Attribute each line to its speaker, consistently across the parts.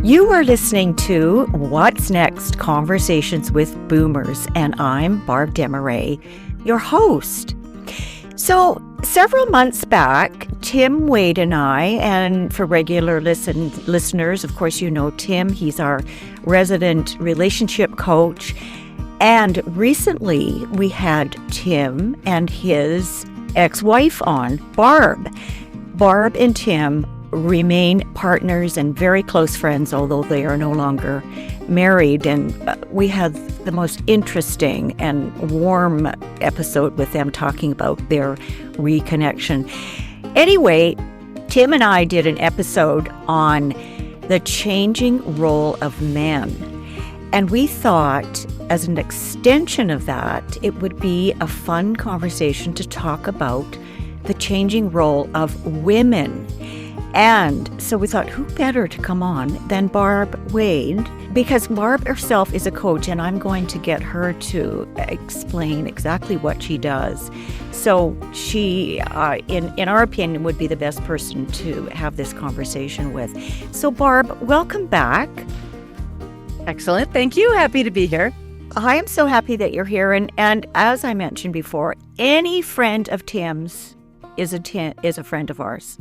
Speaker 1: You are listening to What's Next? Conversations with Boomers, and I'm Barb Desmarais, your host. So, several months back, Tim Wade and I, and for regular listeners, of course, you know Tim, he's our resident relationship coach. And recently, we had Tim and his ex-wife on, Barb. Barb and Tim remain partners and very close friends, although they are no longer married. And we had the most interesting and warm episode with them talking about their reconnection. Anyway, Tim and I did an episode on the changing role of men. And we thought, as an extension of that, it would be a fun conversation to talk about the changing role of women. And so we thought, who better to come on than Barb Wade? Because Barb herself is a coach, and I'm going to get her to explain exactly what she does. So she, in our opinion, would be the best person to have this conversation with. So Barb, welcome back.
Speaker 2: Excellent. Thank you. Happy to be here.
Speaker 1: I am so happy that you're here. And as I mentioned before, any friend of Tim's is a friend of ours.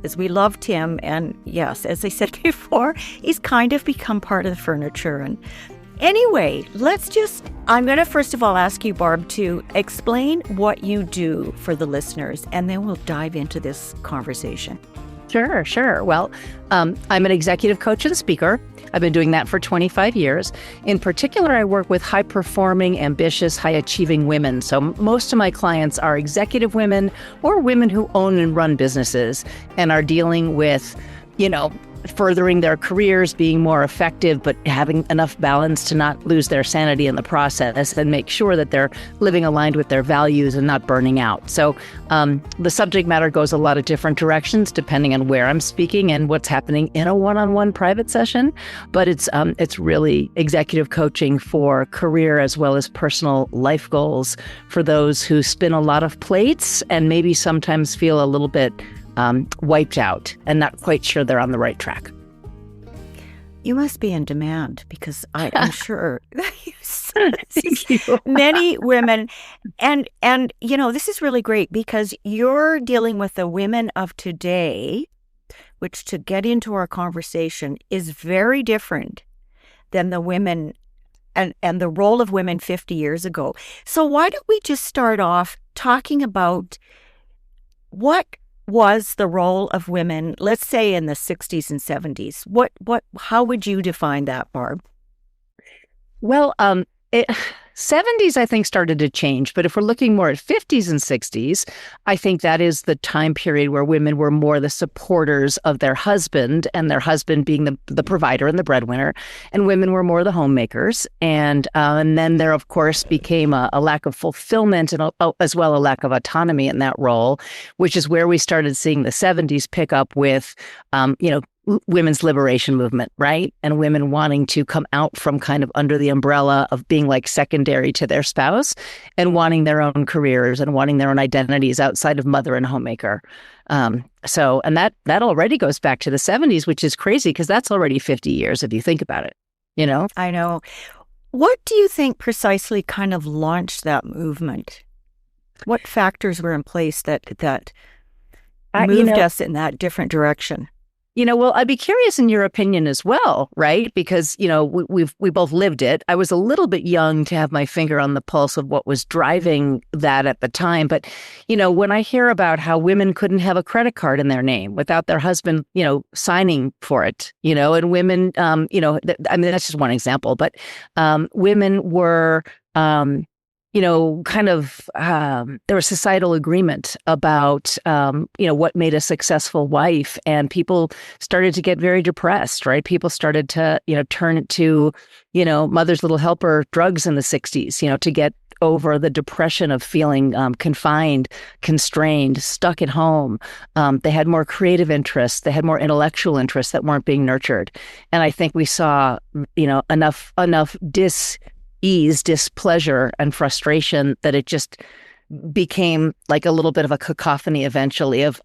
Speaker 1: As we love Tim, and yes, as I said before, he's kind of become part of the furniture. And anyway, I'm going to first of all ask you, Barb, to explain what you do for the listeners, and then we'll dive into this conversation.
Speaker 2: Sure. Well, I'm an executive coach and speaker. I've been doing that for 25 years. In particular, I work with high-performing, ambitious, high-achieving women. So most of my clients are executive women or women who own and run businesses and are dealing with, furthering their careers, being more effective, but having enough balance to not lose their sanity in the process and make sure that they're living aligned with their values and not burning out. So the subject matter goes a lot of different directions depending on where I'm speaking and what's happening in a one-on-one private session. But it's really executive coaching for career as well as personal life goals for those who spin a lot of plates and maybe sometimes feel a little bit wiped out and not quite sure they're on the right track.
Speaker 1: You must be in demand because I'm sure many women, and this is really great because you're dealing with the women of today, which to get into our conversation is very different than the women and the role of women 50 years ago. So why don't we just start off talking about what was the role of women, let's say in the 60s and 70s? How would you define that, Barb?
Speaker 2: Well, 70s, I think, started to change. But if we're looking more at 50s and 60s, I think that is the time period where women were more the supporters of their husband, and their husband being the provider and the breadwinner, and women were more the homemakers. And then there, of course, became a lack of fulfillment and as well a lack of autonomy in that role, which is where we started seeing the 70s pick up with, women's liberation movement, right? And women wanting to come out from kind of under the umbrella of being like secondary to their spouse and wanting their own careers and wanting their own identities outside of mother and homemaker. And that already goes back to the 70s, which is crazy because that's already 50 years if you think about it,
Speaker 1: I know. What do you think precisely kind of launched that movement? What factors were in place that moved us in that different direction?
Speaker 2: Well, I'd be curious in your opinion as well, right? Because, we both lived it. I was a little bit young to have my finger on the pulse of what was driving that at the time. But, when I hear about how women couldn't have a credit card in their name without their husband, signing for it, and women, that's just one example, but women were, there was societal agreement about, what made a successful wife, and people started to get very depressed, right? People started to, turn it to, mother's little helper drugs in the 60s, to get over the depression of feeling confined, constrained, stuck at home. They had more creative interests. They had more intellectual interests that weren't being nurtured. And I think we saw, enough dis-ease, displeasure, and frustration that it just became like a little bit of a cacophony eventually of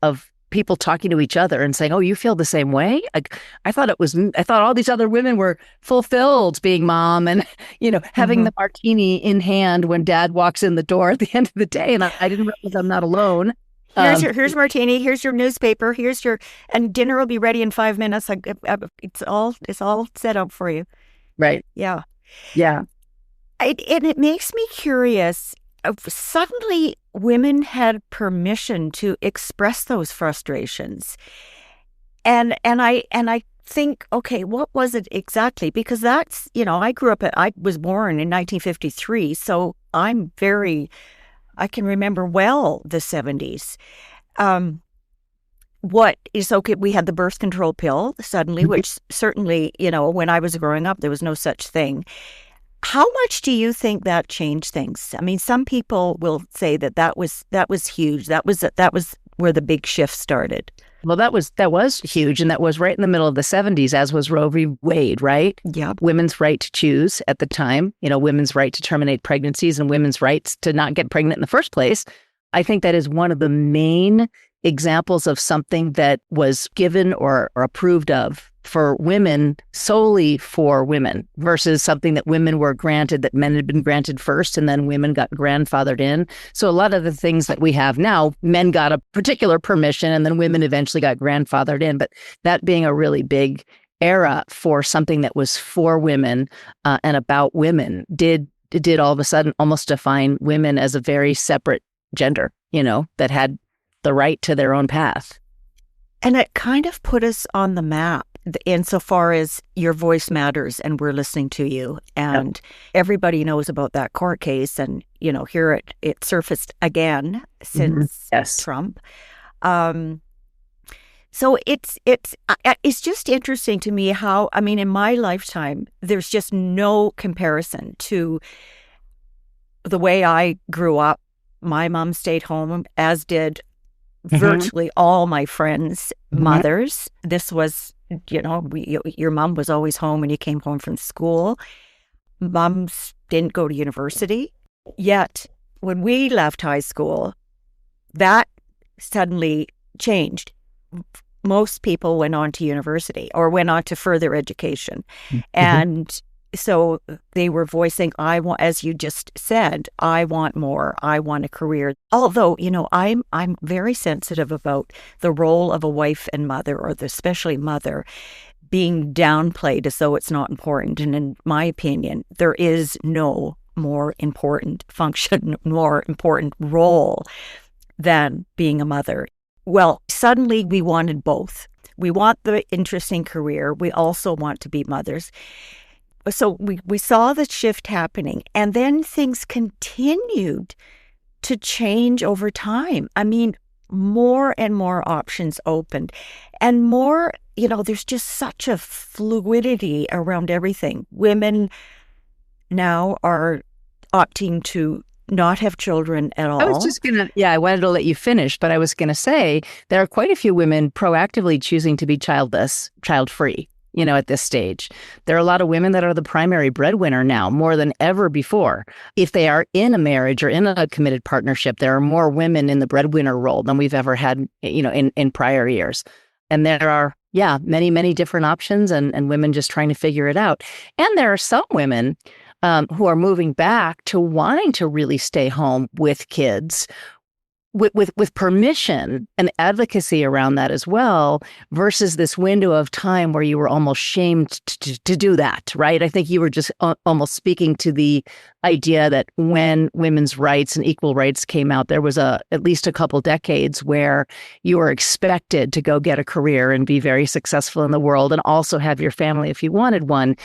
Speaker 2: people talking to each other and saying, "Oh, you feel the same way?" I thought all these other women were fulfilled being mom and, having the martini in hand when dad walks in the door at the end of the day. And I didn't realize I'm not alone.
Speaker 1: Here's martini. Here's your newspaper. And dinner will be ready in 5 minutes. It's all set up for you.
Speaker 2: Right.
Speaker 1: Yeah.
Speaker 2: Yeah.
Speaker 1: And it makes me curious. Suddenly, women had permission to express those frustrations, and I think, okay, what was it exactly? Because that's, I was born in 1953, so I can remember well the 70s. What is okay? We had the birth control pill suddenly, which certainly, when I was growing up, there was no such thing. How much do you think that changed things? I mean, some people will say that was huge. That was where the big shift started.
Speaker 2: Well, that was huge, and that was right in the middle of the 70s, as was Roe v. Wade, right?
Speaker 1: Yeah.
Speaker 2: Women's right to choose at the time, women's right to terminate pregnancies and women's rights to not get pregnant in the first place. I think that is one of the main examples of something that was given or approved of for women, solely for women, versus something that women were granted, that men had been granted first, and then women got grandfathered in. So a lot of the things that we have now, men got a particular permission, and then women eventually got grandfathered in. But that being a really big era for something that was for women and about women did all of a sudden almost define women as a very separate gender, that had the right to their own path.
Speaker 1: And it kind of put us on the map insofar as your voice matters and we're listening to you. And everybody knows about that court case. And, here it surfaced again since Trump. So it's just interesting to me how, in my lifetime, there's just no comparison to the way I grew up. My mom stayed home, as did virtually all my friends' mothers. This was, your mom was always home when you came home from school. Moms didn't go to university. Yet, when we left high school, that suddenly changed. Most people went on to university or went on to further education. And so they were voicing, as you just said, I want more. I want a career. Although, I'm very sensitive about the role of a wife and mother, or especially mother, being downplayed as though it's not important. And in my opinion, there is no more important function, more important role than being a mother. Well, suddenly we wanted both. We want the interesting career. We also want to be mothers. So we saw the shift happening, and then things continued to change over time. More and more options opened, and more, there's just such a fluidity around everything. Women now are opting to not have children at all.
Speaker 2: I wanted to let you finish, but I was going to say there are quite a few women proactively choosing to be childless, child-free. At this stage, there are a lot of women that are the primary breadwinner now, more than ever before. If they are in a marriage or in a committed partnership, there are more women in the breadwinner role than we've ever had, in prior years. And there are, many, many different options and women just trying to figure it out. And there are some women who are moving back to wanting to really stay home with kids, with permission and advocacy around that as well, versus this window of time where you were almost shamed to do that, right? I think you were just almost speaking to the idea that when women's rights and equal rights came out, there was at least a couple decades where you were expected to go get a career and be very successful in the world and also have your family if you wanted one.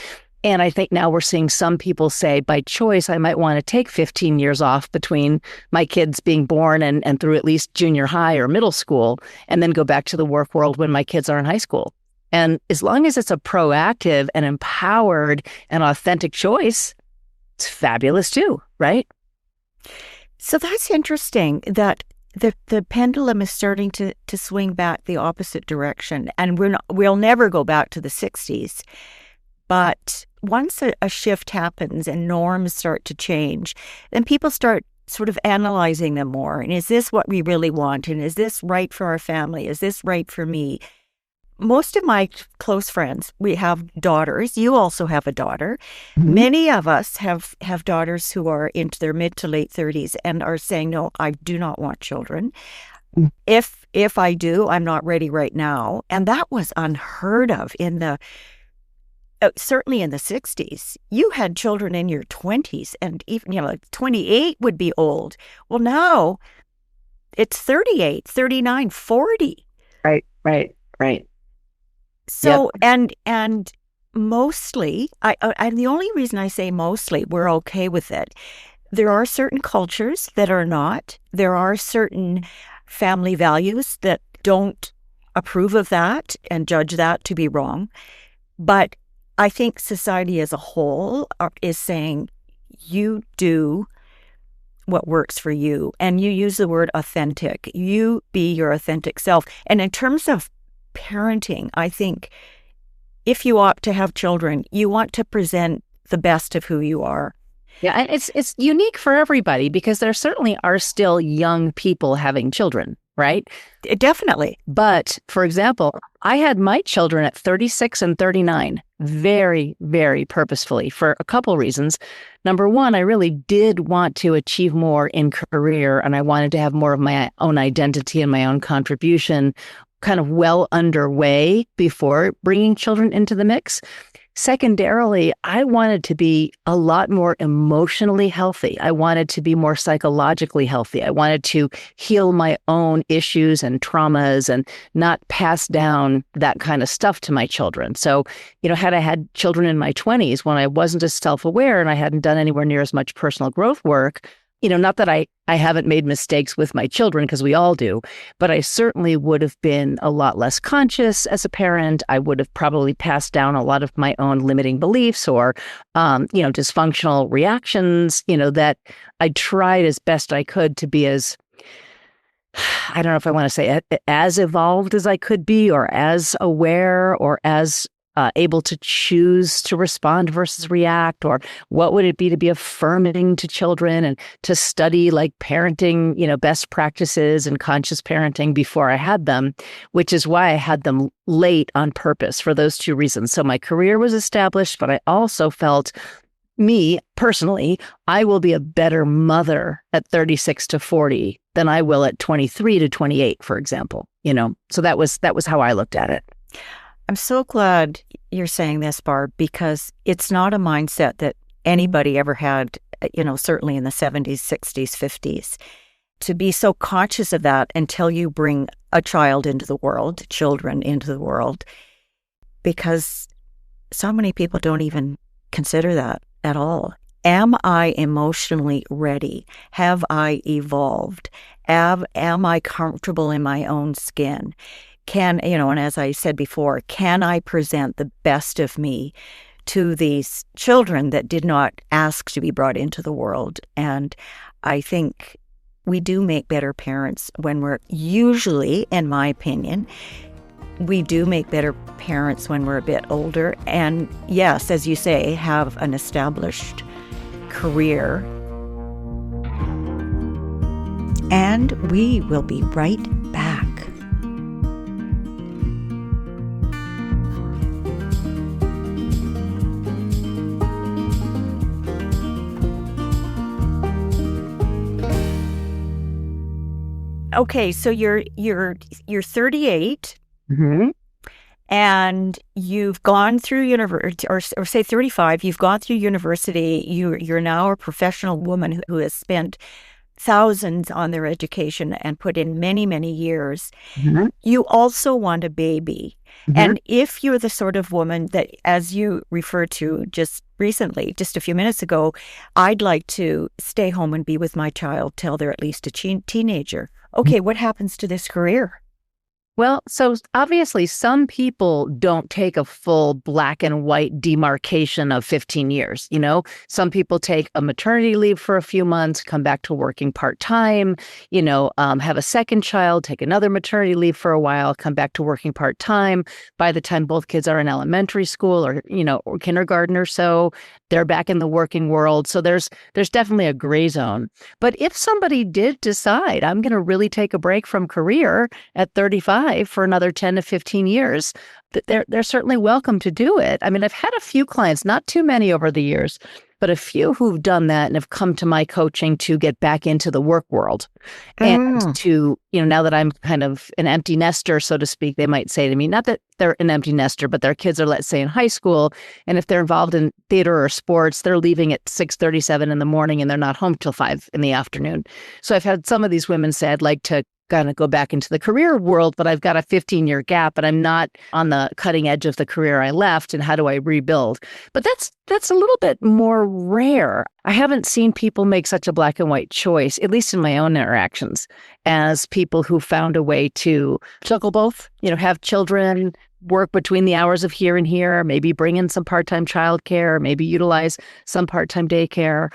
Speaker 2: And I think now we're seeing some people say, by choice, I might want to take 15 years off between my kids being born and through at least junior high or middle school, and then go back to the work world when my kids are in high school. And as long as it's a proactive and empowered and authentic choice, it's fabulous too, right?
Speaker 1: So that's interesting that the pendulum is starting to swing back the opposite direction. And we'll never go back to the 60s. But once a shift happens and norms start to change, then people start sort of analyzing them more. And is this what we really want? And is this right for our family? Is this right for me? Most of my close friends, we have daughters. You also have a daughter.
Speaker 2: Mhm.
Speaker 1: Many of us have daughters who are into their mid to late 30s and are saying, no, I do not want children.
Speaker 2: Mm.
Speaker 1: If I do, I'm not ready right now. And that was unheard of in the certainly in the 60s. You had children in your 20s, and even, 28 would be old. Well, now it's 38, 39, 40.
Speaker 2: Right, right, right.
Speaker 1: So, and mostly, and the only reason I say mostly, we're okay with it. There are certain cultures that are not. There are certain family values that don't approve of that and judge that to be wrong. But I think society as a whole is saying, you do what works for you. And you use the word authentic. You be your authentic self. And in terms of parenting, I think if you opt to have children, you want to present the best of who you are.
Speaker 2: Yeah, and it's unique for everybody because there certainly are still young people having children, right?
Speaker 1: Definitely.
Speaker 2: But for example, I had my children at 36 and 39 very, very purposefully for a couple reasons. Number one, I really did want to achieve more in career, and I wanted to have more of my own identity and my own contribution kind of well underway before bringing children into the mix. Secondarily, I wanted to be a lot more emotionally healthy. I wanted to be more psychologically healthy. I wanted to heal my own issues and traumas and not pass down that kind of stuff to my children. So, had I had children in my 20s when I wasn't as self-aware and I hadn't done anywhere near as much personal growth work, not that I haven't made mistakes with my children, because we all do, but I certainly would have been a lot less conscious as a parent. I would have probably passed down a lot of my own limiting beliefs or, dysfunctional reactions, that I tried as best I could to be as, I don't know if I want to say as evolved as I could be, or as aware, or as able to choose to respond versus react, or what would it be to be affirming to children and to study like parenting, best practices and conscious parenting before I had them, which is why I had them late on purpose for those two reasons. So my career was established, but I also felt me personally, I will be a better mother at 36 to 40 than I will at 23 to 28, for example, so that was how I looked at it.
Speaker 1: I'm so glad you're saying this, Barb, because it's not a mindset that anybody ever had, certainly in the 70s, 60s, 50s. To be so conscious of that until you bring a child into the world, children into the world, because so many people don't even consider that at all. Am I emotionally ready? Have I evolved? Am I comfortable in my own skin? And as I said before, can I present the best of me to these children that did not ask to be brought into the world? And I think we do make better parents when we're usually, in my opinion, we do make better parents when we're a bit older. And yes, as you say, have an established career. And we will be right back. Okay, so you're 38,
Speaker 2: Mm-hmm.
Speaker 1: and you've gone through university, or say 35. You've gone through university. You're now a professional woman who has spent thousands on their education and put in many, many years.
Speaker 2: Mm-hmm.
Speaker 1: You also want a baby,
Speaker 2: Mm-hmm.
Speaker 1: and if you're the sort of woman that, as you referred to just recently, just a few minutes ago, I'd like to stay home and be with my child till they're at least a teenager. Okay, what happens to this career?
Speaker 2: Well, so obviously, some people don't take a full black and white demarcation of 15 years. Some people take a maternity leave for a few months, come back to working part time, have a second child, take another maternity leave for a while, come back to working part time. By the time both kids are in elementary school or kindergarten or so, they're back in the working world. So there's definitely a gray zone. But if somebody did decide, I'm going to really take a break from career at 35 for another 10 to 15 years, they're certainly welcome to do it. I mean, I've had a few clients, not too many over the years, but a few who've done that and have come to my coaching to get back into the work world. And to, now that I'm kind of an empty nester, so to speak, they might say to me, not that they're an empty nester, but their kids are, let's say, in high school. And if they're involved in theater or sports, they're leaving at 6:37 in the morning and they're not home till 5 in the afternoon. So I've had some of these women say, I'd like to kind of go back into the career world, but I've got a 15-year gap and I'm not on the cutting edge of the career I left. And how do I rebuild? But that's a little bit more rare. I haven't seen people make such a black and white choice, at least in my own interactions, as people who found a way to juggle both, have children, work between the hours of here and here, maybe bring in some part-time childcare, maybe utilize some part-time daycare.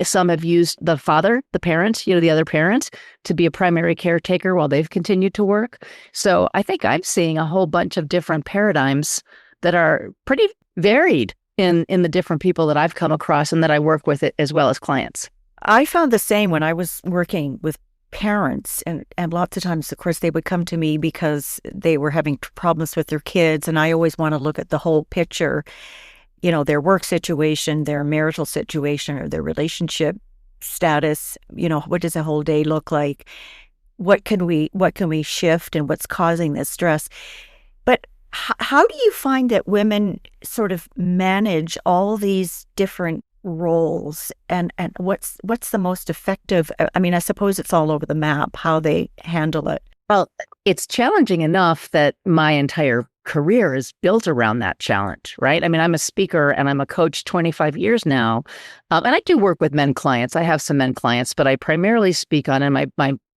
Speaker 2: Some have used the father, the parent, the other parent, to be a primary caretaker while they've continued to work. So I think I'm seeing a whole bunch of different paradigms that are pretty varied in the different people that I've come across and that I work with as well as clients.
Speaker 1: I found the same when I was working with parents, and lots of times, of course, they would come to me because they were having problems with their kids, and I always want to look at the whole picture. Their work situation, their marital situation, or their relationship status. What does a whole day look like? What can we shift, and what's causing this stress? But how do you find that women sort of manage all these different roles, and what's the most effective? I mean, I suppose it's all over the map how they handle it.
Speaker 2: Well, it's challenging enough that my entire career is built around that challenge, right? I mean, I'm a speaker and I'm a coach 25 years now. And I do work with men clients. I have some men clients, but I primarily speak on, and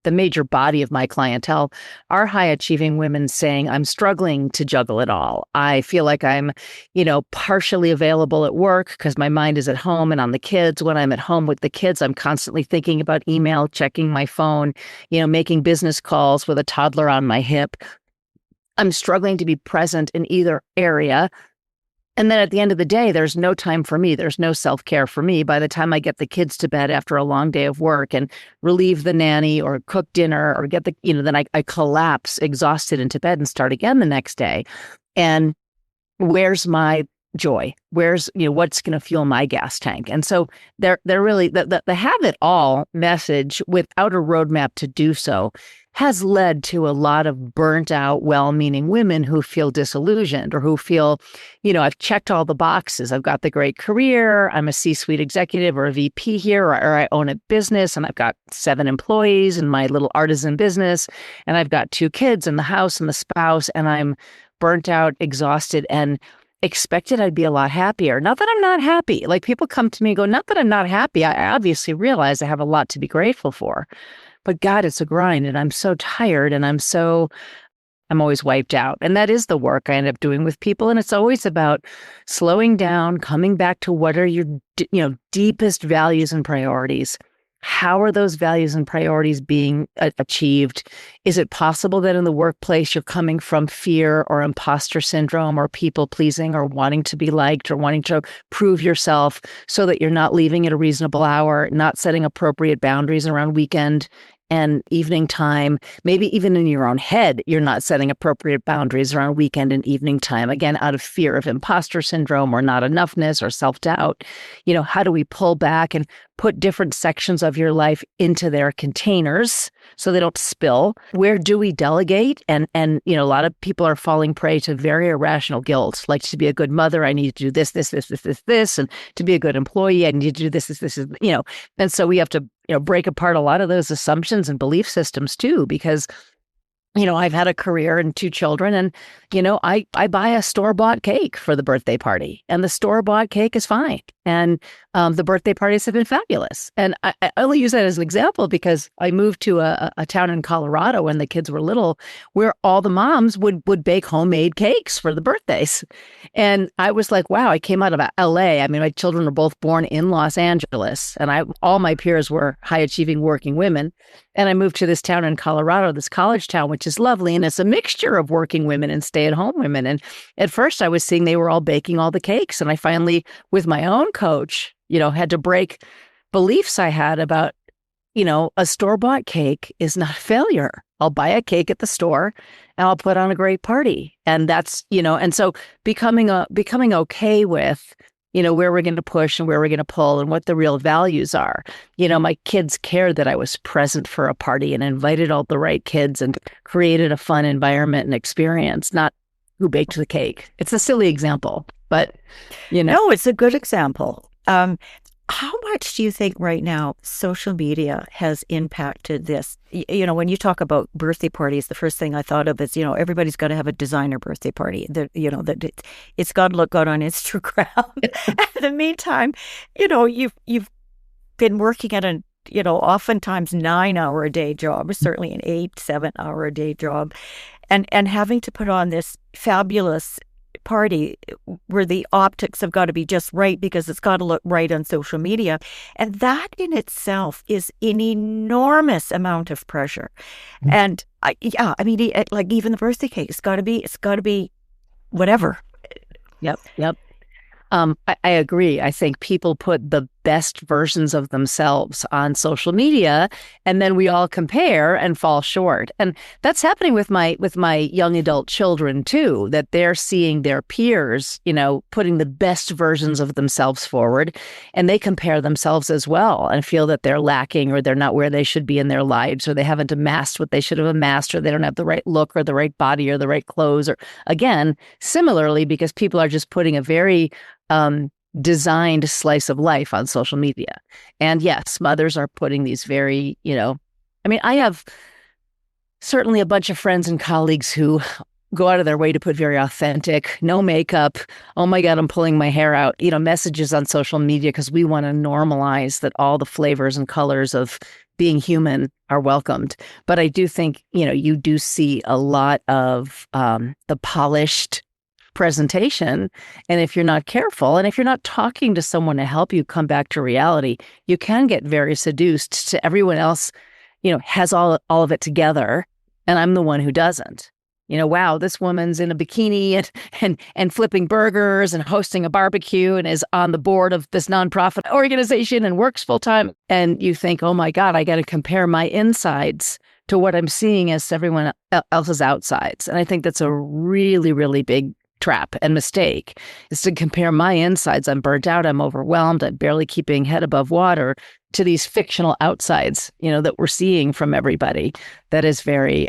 Speaker 2: the major body of my clientele are high achieving women saying, I'm struggling to juggle it all. I feel like I'm, partially available at work because my mind is at home and on the kids. When I'm at home with the kids, I'm constantly thinking about email, checking my phone, making business calls with a toddler on my hip. I'm struggling to be present in either area. And then at the end of the day, there's no time for me. There's no self-care for me. By the time I get the kids to bed after a long day of work and relieve the nanny or cook dinner or get then I collapse exhausted into bed and start again the next day. And where's my joy? Where's, what's going to fuel my gas tank? And so they're really, the have it all message without a roadmap to do so has led to a lot of burnt out, well-meaning women who feel disillusioned or who feel, I've checked all the boxes. I've got the great career. I'm a C-suite executive or a VP here, or I own a business and I've got 7 employees in my little artisan business. And I've got 2 kids in the house and the spouse, and I'm burnt out, exhausted, and expected I'd be a lot happier. Not that I'm not happy. Like, people come to me and go, not that I'm not happy. I obviously realize I have a lot to be grateful for. But God, it's a grind, and I'm so tired, and I'm always wiped out. And that is the work I end up doing with people. And it's always about slowing down, coming back to what are your, deepest values and priorities. How are those values and priorities being achieved? Is it possible that in the workplace you're coming from fear or imposter syndrome or people pleasing or wanting to be liked or wanting to prove yourself so that you're not leaving at a reasonable hour, not setting appropriate boundaries around weekend and evening time? Maybe even in your own head, you're not setting appropriate boundaries around weekend and evening time, again, out of fear of imposter syndrome or not enoughness or self-doubt. How do we pull back and put different sections of your life into their containers so they don't spill? Where do we delegate? And a lot of people are falling prey to very irrational guilt. Like, to be a good mother, I need to do this, and to be a good employee, I need to do this. And so we have to, break apart a lot of those assumptions and belief systems too, because I've had a career and 2 children, and, I buy a store-bought cake for the birthday party, and the store-bought cake is fine. And the birthday parties have been fabulous. And I only use that as an example because I moved to a town in Colorado when the kids were little, where all the moms would bake homemade cakes for the birthdays. And I was like, wow, I came out of LA. I mean, my children were both born in Los Angeles, and all my peers were high-achieving working women. And I moved to this town in Colorado, this college town, which is lovely. And it's a mixture of working women and stay-at-home women. And at first I was seeing they were all baking all the cakes. And I finally, with my own coach, had to break beliefs I had about, a store-bought cake is not a failure. I'll buy a cake at the store and I'll put on a great party. And that's, and so becoming okay with, where we're going to push and where we're going to pull and what the real values are. My kids cared that I was present for a party and invited all the right kids and created a fun environment and experience, not who baked the cake. It's a silly example, but,
Speaker 1: No, it's a good example. How much do you think right now social media has impacted this? When you talk about birthday parties, the first thing I thought of is, everybody's got to have a designer birthday party. That it's got to look good on Instagram. In the meantime, you've been working at an oftentimes 9-hour-a-day job, or certainly an 8-7-hour-a-day job, and having to put on this fabulous party where the optics have got to be just right because it's got to look right on social media. And that in itself is an enormous amount of pressure. And like even the birthday cake, it's got to be whatever.
Speaker 2: Yep. I agree. I think people put the best versions of themselves on social media, and then we all compare and fall short. And that's happening with my young adult children too, that they're seeing their peers, putting the best versions of themselves forward, and they compare themselves as well and feel that they're lacking or they're not where they should be in their lives, or they haven't amassed what they should have amassed, or they don't have the right look or the right body or the right clothes, or again, similarly, because people are just putting a very designed slice of life on social media. And yes, mothers are putting these very, I have certainly a bunch of friends and colleagues who go out of their way to put very authentic, no makeup, oh my God, I'm pulling my hair out, messages on social media because we want to normalize that all the flavors and colors of being human are welcomed. But I do think, you do see a lot of the polished presentation. And if you're not careful, and if you're not talking to someone to help you come back to reality, you can get very seduced to everyone else, has all of it together. And I'm the one who doesn't. Wow, this woman's in a bikini and flipping burgers and hosting a barbecue and is on the board of this nonprofit organization and works full time. And you think, oh my God, I got to compare my insides to what I'm seeing as everyone else's outsides. And I think that's a really, really big trap and mistake, is to compare my insides. I'm burnt out. I'm overwhelmed. I'm barely keeping head above water, to these fictional outsides, that we're seeing from everybody that is very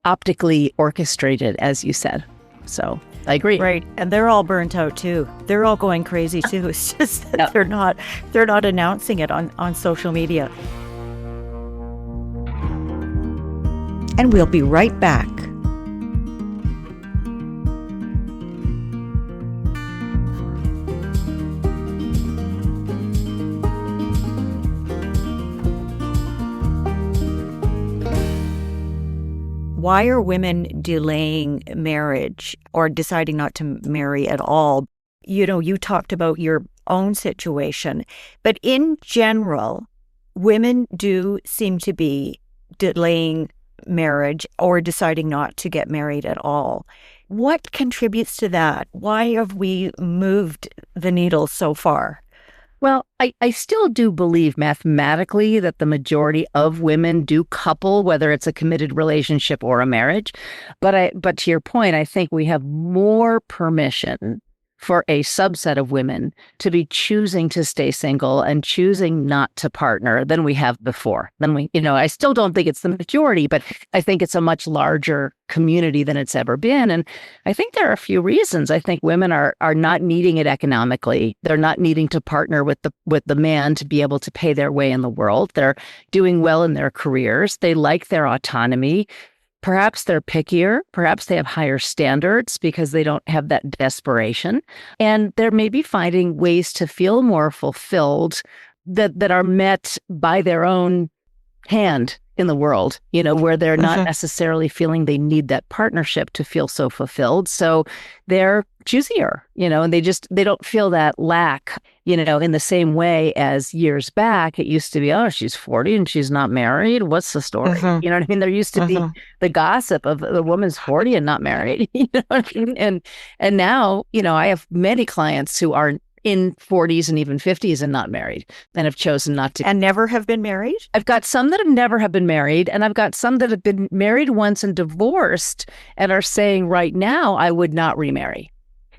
Speaker 2: optically orchestrated, as you said. So I agree.
Speaker 1: Right. And they're all burnt out too. They're all going crazy too. It's just that they're not announcing it on social media. And we'll be right back. Why are women delaying marriage or deciding not to marry at all? You talked about your own situation, but in general, women do seem to be delaying marriage or deciding not to get married at all. What contributes to that? Why have we moved the needle so far?
Speaker 2: Well, I still do believe mathematically that the majority of women do couple, whether it's a committed relationship or a marriage. But to your point, I think we have more permission for a subset of women to be choosing to stay single and choosing not to partner than we have before. I still don't think it's the majority, but I think it's a much larger community than it's ever been. And I think there are a few reasons. I think women are not needing it economically. They're not needing to partner with the man to be able to pay their way in the world. They're doing well in their careers. They like their autonomy. Perhaps they're pickier. Perhaps they have higher standards because they don't have that desperation. And they're maybe finding ways to feel more fulfilled that are met by their own hand in the world, where they're not necessarily feeling they need that partnership to feel so fulfilled. So they're choosier, and they don't feel that lack, in the same way as years back. It used to be, oh, she's 40 and she's not married. What's the story? You know what I mean? There used to be the gossip of the woman's 40 and not married, you know what I mean? And now, I have many clients who are in 40s and even 50s and not married and have chosen not to.
Speaker 1: And never have been married?
Speaker 2: I've got some that have never have been married, and I've got some that have been married once and divorced and are saying right now, I would not remarry.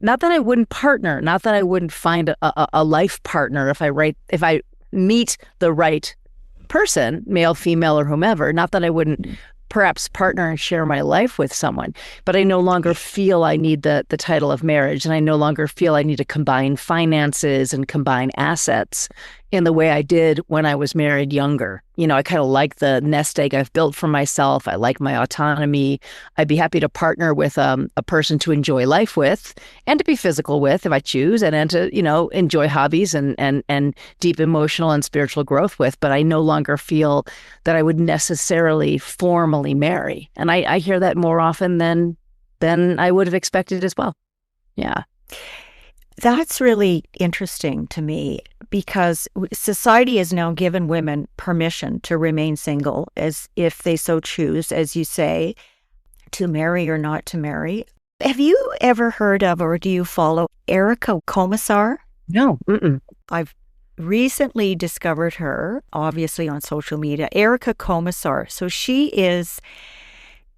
Speaker 2: Not that I wouldn't partner, not that I wouldn't find a life partner if I meet the right person, male, female, or whomever, not that I wouldn't perhaps partner and share my life with someone, but I no longer feel I need the title of marriage, and I no longer feel I need to combine finances and combine assets in the way I did when I was married younger. I kind of like the nest egg I've built for myself. I like my autonomy. I'd be happy to partner with a person to enjoy life with and to be physical with if I choose, and then to, enjoy hobbies and deep emotional and spiritual growth with. But I no longer feel that I would necessarily formally marry. And I hear that more often than I would have expected as well. Yeah.
Speaker 1: That's really interesting to me, because society has now given women permission to remain single, as if they so choose, as you say, to marry or not to marry. Have you ever heard of, or do you follow, Erica Komisar?
Speaker 2: No.
Speaker 1: I've recently discovered her, obviously on social media. Erica Komisar. So she is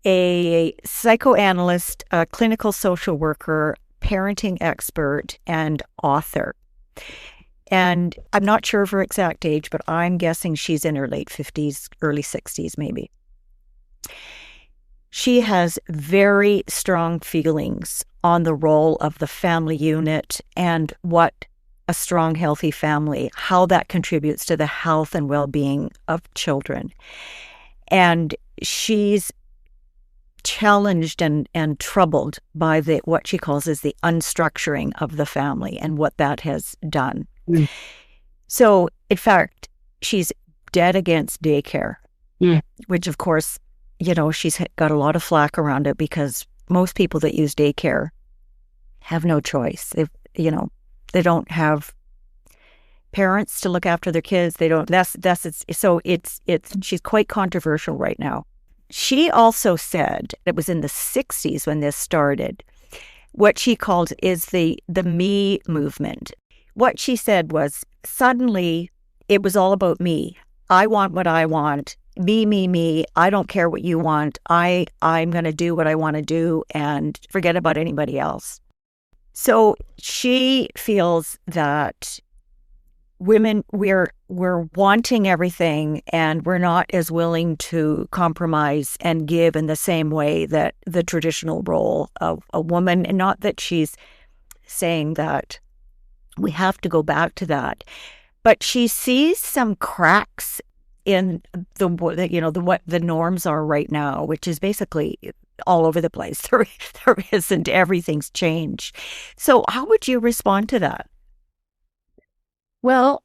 Speaker 1: a psychoanalyst, a clinical social worker, parenting expert, and author. And I'm not sure of her exact age, but I'm guessing she's in her late 50s, early 60s maybe. She has very strong feelings on the role of the family unit and what a strong, healthy family, how that contributes to the health and well-being of children. And she's challenged and troubled by what she calls as the unstructuring of the family and what that has done. So, in fact, she's dead against daycare, which, of course, she's got a lot of flack around it, because most people that use daycare have no choice. They don't have parents to look after their kids. They don't. She's quite controversial right now. She also said, it was in the 60s when this started, what she called is the me movement. What she said was, suddenly it was all about me. I want what I want. Me. I don't care what you want. I'm going to do what I want to do and forget about anybody else. So she feels that women, we're wanting everything, and we're not as willing to compromise and give in the same way that the traditional role of a woman, and not that she's saying that we have to go back to that, but she sees some cracks in what the norms are right now, which is basically all over the place. There isn't, everything's changed. So how would you respond to that?
Speaker 2: Well,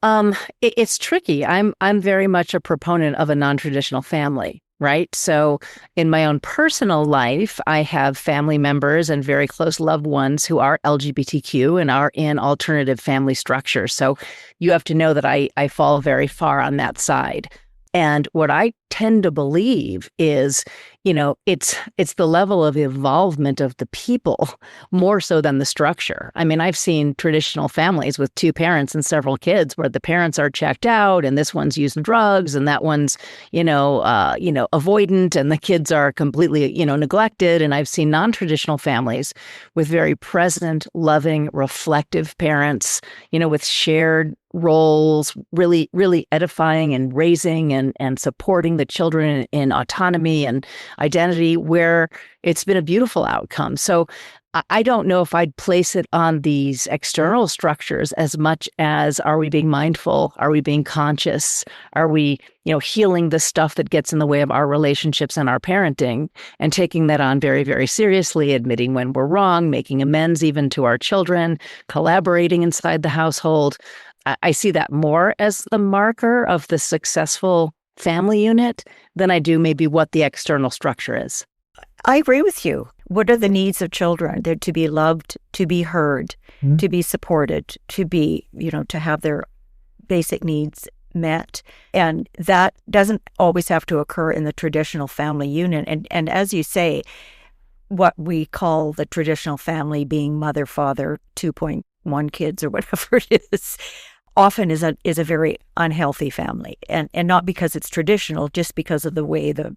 Speaker 2: it's tricky. I'm very much a proponent of a non-traditional family, right? So in my own personal life, I have family members and very close loved ones who are LGBTQ and are in alternative family structures. So you have to know that I fall very far on that side. And what I tend to believe is, it's the level of involvement of the people more so than the structure. I mean, I've seen traditional families with two parents and several kids where the parents are checked out and this one's using drugs and that one's, avoidant, and the kids are completely, neglected. And I've seen non-traditional families with very present, loving, reflective parents, with shared roles, really, really edifying and raising and supporting the children in autonomy and identity, where it's been a beautiful outcome. So I don't know if I'd place it on these external structures as much as, are we being mindful? Are we being conscious? Are we, healing the stuff that gets in the way of our relationships and our parenting, and taking that on very, very seriously, admitting when we're wrong, making amends even to our children, collaborating inside the household. I see that more as the marker of the successful family unit than I do maybe what the external structure is.
Speaker 1: I agree with you. What are the needs of children? They're to be loved, to be heard, to be supported, to be, to have their basic needs met. And that doesn't always have to occur in the traditional family unit. And as you say, what we call the traditional family being mother, father, 2.1 kids or whatever it is, often is a very unhealthy family. And not because it's traditional, just because of the way the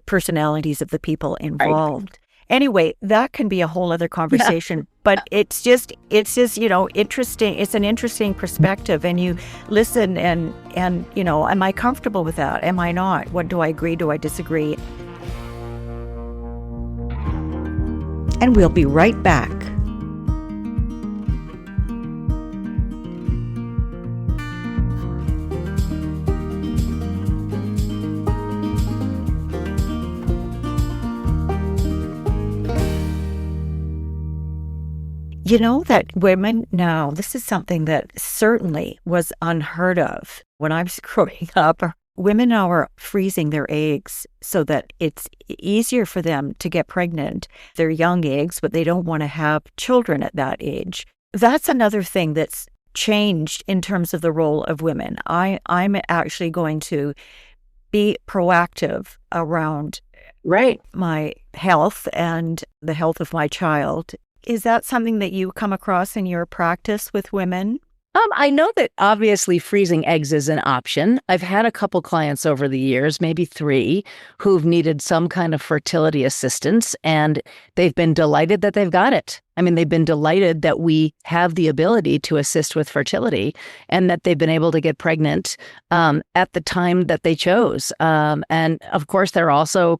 Speaker 1: personalities of the people involved. Right. Anyway, that can be a whole other conversation, but it's just, interesting. It's an interesting perspective, and you listen and, am I comfortable with that? Am I not? What do I agree? Do I disagree? And we'll be right back. You know that women now, this is something that certainly was unheard of when I was growing up. Women now are freezing their eggs so that it's easier for them to get pregnant. They're young eggs, but they don't want to have children at that age. That's another thing that's changed in terms of the role of women. I'm actually going to be proactive around my health and the health of my child. Is that something that you come across in your practice with women?
Speaker 2: I know that obviously freezing eggs is an option. I've had a couple clients over the years, maybe 3, who've needed some kind of fertility assistance, and they've been delighted that they've got it. I mean, they've been delighted that we have the ability to assist with fertility, and that they've been able to get pregnant at the time that they chose. And of course, there are also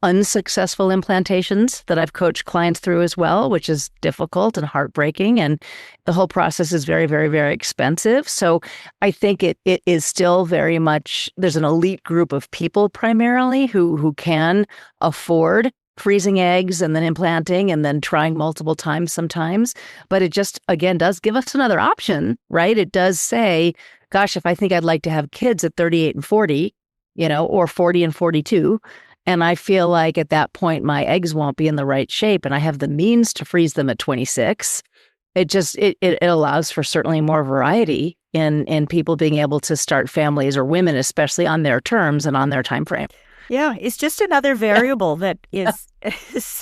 Speaker 2: unsuccessful implantations that I've coached clients through as well, which is difficult and heartbreaking. And the whole process is very, very, very expensive. So I think it is still very much, there's an elite group of people primarily who can afford freezing eggs and then implanting and then trying multiple times sometimes. But it just, again, does give us another option, right? It does say, gosh, if I think I'd like to have kids at 38 and 40, or 40 and 42, and I feel like at that point my eggs won't be in the right shape and I have the means to freeze them at 26, it allows for certainly more variety in people being able to start families, or women especially, on their terms and on their time frame.
Speaker 1: Yeah, it's just another variable that is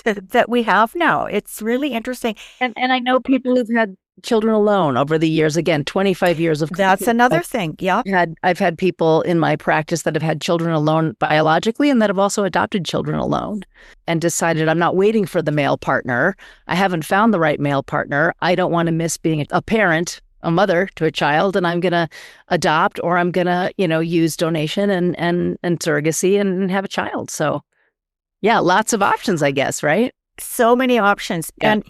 Speaker 1: that we have now. It's really interesting.
Speaker 2: And I know people who've had children alone over the years. Again, 25 years of
Speaker 1: that's another thing. Yeah,
Speaker 2: I've had people in my practice that have had children alone biologically, and that have also adopted children alone, and decided, I'm not waiting for the male partner. I haven't found the right male partner. I don't want to miss being a parent, a mother to a child, and I'm going to adopt, or I'm going to, use donation and surrogacy and have a child. So yeah, lots of options, I guess, right?
Speaker 1: So many options. Yeah. And,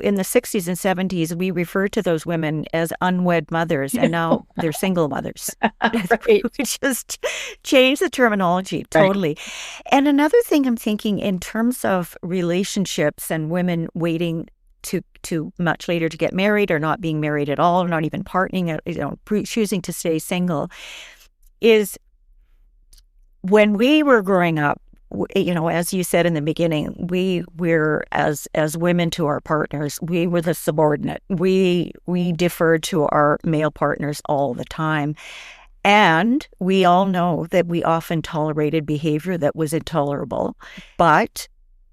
Speaker 1: in the 60s and 70s, we referred to those women as unwed mothers, and now they're single mothers.
Speaker 2: Right.
Speaker 1: We just changed the terminology totally. Right. And another thing I'm thinking in terms of relationships and women waiting to much later to get married, or not being married at all, or not even partnering, choosing to stay single, is when we were growing up, as you said in the beginning, we're as women to our partners, we were the subordinate. We deferred to our male partners all the time. And we all know that we often tolerated behavior that was intolerable. But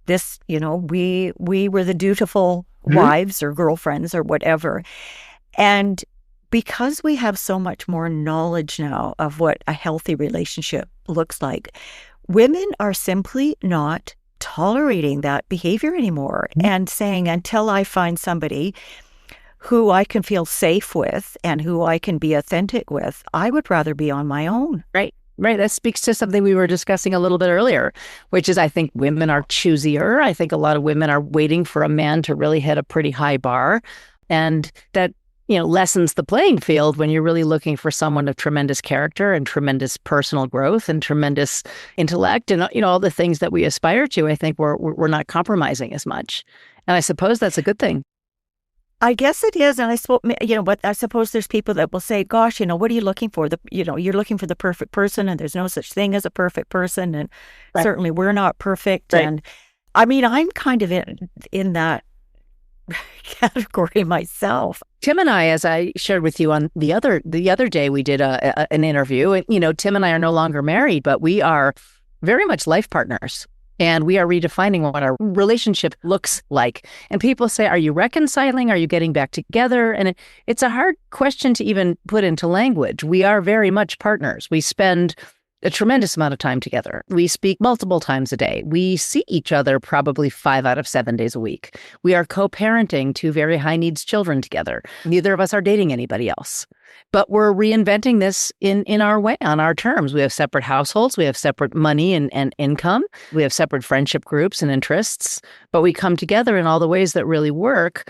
Speaker 1: this, we were the dutiful wives or girlfriends or whatever. And because we have so much more knowledge now of what a healthy relationship looks like, women are simply not tolerating that behavior anymore, and saying, until I find somebody who I can feel safe with and who I can be authentic with, I would rather be on my own.
Speaker 2: Right. Right. That speaks to something we were discussing a little bit earlier, which is I think women are choosier. I think a lot of women are waiting for a man to really hit a pretty high bar. And that, lessens the playing field when you're really looking for someone of tremendous character and tremendous personal growth and tremendous intellect and, all the things that we aspire to. I think we're not compromising as much. And I suppose that's a good thing.
Speaker 1: I guess it is. And I suppose, but I suppose there's people that will say, gosh, what are you looking for? You're looking for the perfect person, and there's no such thing as a perfect person. And certainly we're not perfect. Right. And I mean, I'm kind of in that category myself.
Speaker 2: Tim and I, as I shared with you on the other day, we did an interview, and, Tim and I are no longer married, but we are very much life partners. And we are redefining what our relationship looks like. And people say, are you reconciling? Are you getting back together? And it's a hard question to even put into language. We are very much partners. We spend a tremendous amount of time together. We speak multiple times a day. We see each other probably 5 out of 7 days a week. We are co-parenting 2 very high needs children together. Neither of us are dating anybody else. But we're reinventing this in our way, on our terms. We have separate households. We have separate money and income. We have separate friendship groups and interests. But we come together in all the ways that work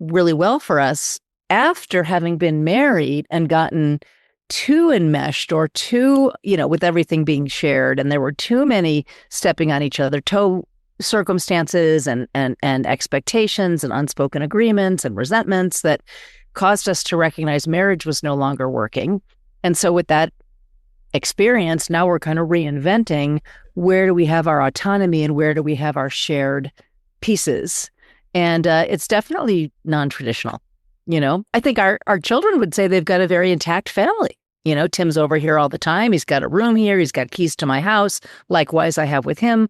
Speaker 2: really well for us after having been married and gotten too enmeshed or too, with everything being shared. And there were too many stepping on each other toe circumstances and expectations and unspoken agreements and resentments that caused us to recognize marriage was no longer working. And so with that experience, now we're kind of reinventing where do we have our autonomy and where do we have our shared pieces. And it's definitely non-traditional. I think our children would say they've got a very intact family. Tim's over here all the time. He's got a room here. He's got keys to my house. Likewise, I have with him.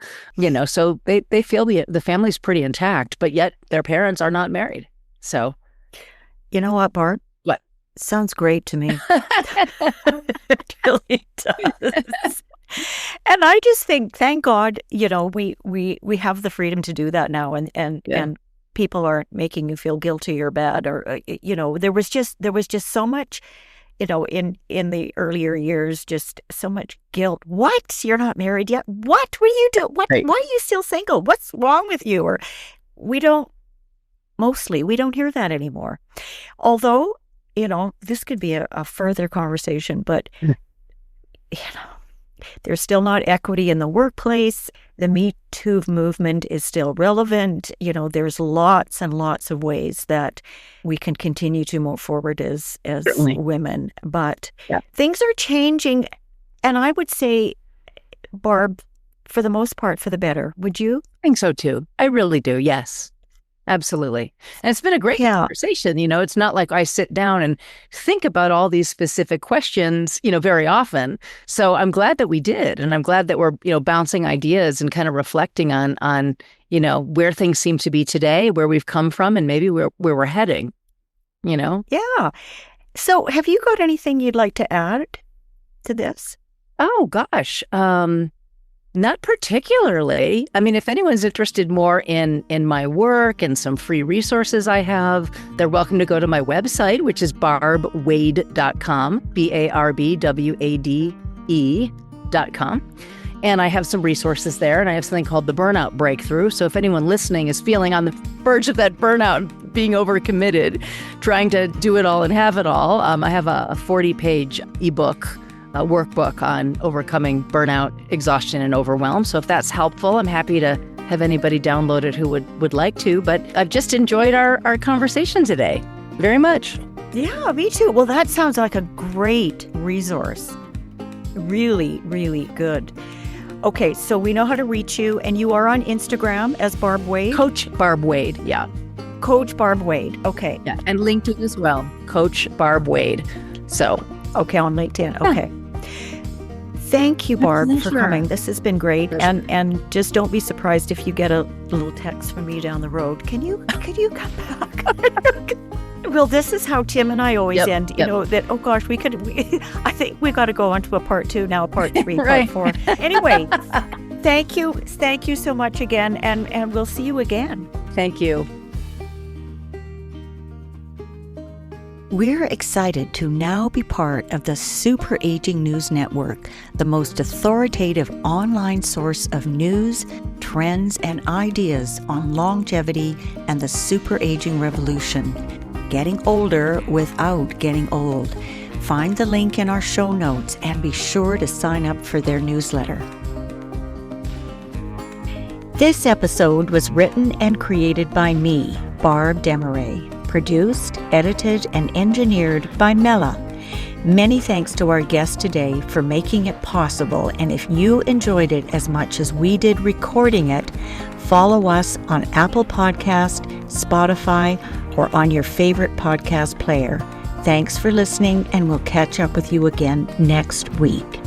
Speaker 2: So they feel the family's pretty intact, but yet their parents are not married. So,
Speaker 1: you know what, Barb?
Speaker 2: What?
Speaker 1: Sounds great to me. It really does. And I just think, thank God, we have the freedom to do that now, and people aren't making you feel guilty or bad, or there was just so much. In the earlier years, just so much guilt. What? You're not married yet? What are you doing? What? Right. Why are you still single? What's wrong with you? Or we don't hear that anymore. Although, this could be a further conversation, but, there's still not equity in the workplace. The Me Too movement is still relevant. There's lots and lots of ways that we can continue to move forward as women. But things are changing. And I would say, Barb, for the most part, for the better. Would you?
Speaker 2: I think so, too. I really do. Yes. Absolutely. And it's been a great conversation. It's not like I sit down and think about all these specific questions, very often. So I'm glad that we did. And I'm glad that we're, bouncing ideas and kind of reflecting on, where things seem to be today, where we've come from, and maybe where we're heading,
Speaker 1: Yeah. So have you got anything you'd like to add to this?
Speaker 2: Oh, gosh. Not particularly. I mean, if anyone's interested more in my work and some free resources I have, they're welcome to go to my website, which is barbwade.com, BARBWADE.com. And I have some resources there, and I have something called the Burnout Breakthrough. So if anyone listening is feeling on the verge of that burnout, being overcommitted, trying to do it all and have it all, I have a 40-page ebook, a workbook on overcoming burnout, exhaustion, and overwhelm. So if that's helpful, I'm happy to have anybody download it who would like to. But I've just enjoyed our conversation today very much.
Speaker 1: Yeah, me too. Well, that sounds like a great resource. Really, really good. Okay, so we know how to reach you, and you are on Instagram as Barb Wade?
Speaker 2: Coach Barb Wade, yeah.
Speaker 1: Coach Barb Wade, okay.
Speaker 2: Yeah, and LinkedIn as well, Coach Barb Wade. So,
Speaker 1: okay, on LinkedIn, okay. Thank you, Barb, for coming. This has been great. And just don't be surprised if you get a little text from me down the road. Could you come back? Well, this is how Tim and I always end. That, oh gosh, I think we got to go on to a part 2 now, part 3, part 4. Anyway, thank you so much again, and we'll see you again.
Speaker 2: Thank you.
Speaker 1: We're excited to now be part of the Super Aging News Network, the most authoritative online source of news, trends, and ideas on longevity and the super aging revolution. Getting older without getting old. Find the link in our show notes and be sure to sign up for their newsletter. This episode was written and created by me, Barb Wade. Produced, edited, and engineered by Mela. Many thanks to our guest today for making it possible, and if you enjoyed it as much as we did recording it, follow us on Apple Podcast, Spotify, or on your favorite podcast player. Thanks for listening, and we'll catch up with you again next week.